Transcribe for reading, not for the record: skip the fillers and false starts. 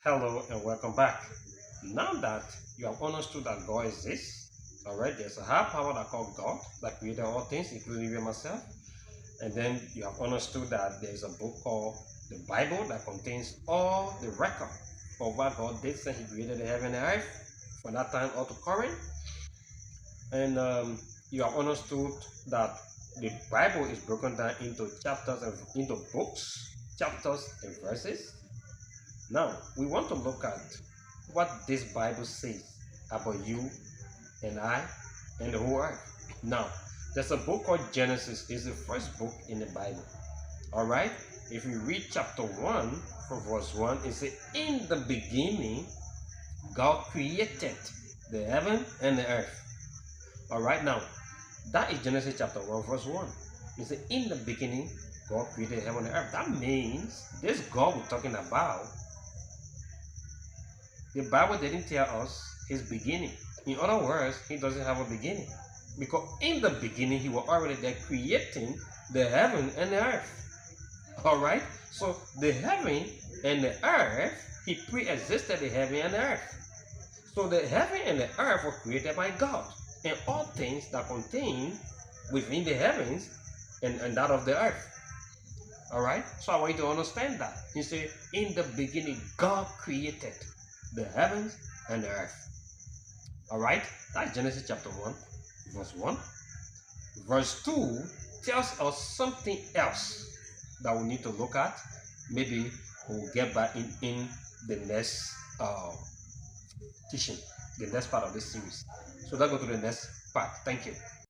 Hello and welcome back. Now that you have understood that God exists, alright, there's a higher power that called God that created all things, including even myself. And then you have understood that there is a book called the Bible that contains all the record of what God did since He created the heaven and earth from that time up to current. And you have understood that the Bible is broken down into chapters and into books, chapters and verses. Now, we want to look at what this Bible says about you and I and the whole earth. Now, there's a book called Genesis. It's the first book in the Bible. All right? If you read chapter 1 from verse 1, it says, "In the beginning, God created the heaven and the earth." All right? Now, that is Genesis chapter 1, verse 1. It says, "In the beginning, God created heaven and earth." That means this God we're talking about, the Bible didn't tell us his beginning. In other words, he doesn't have a beginning. Because in the beginning, he was already there creating the heaven and the earth. Alright? So the heaven and the earth, he pre-existed the heaven and the earth. So the heaven and the earth were created by God. And all things that contain within the heavens and that of the earth. Alright? So I want you to understand that. He said, in the beginning, God created the heavens and the earth. Alright? That's Genesis chapter 1, verse 1. Verse 2 tells us something else that we need to look at. Maybe we'll get back in the next teaching, the next part of this series. So let's go to the next part. Thank you.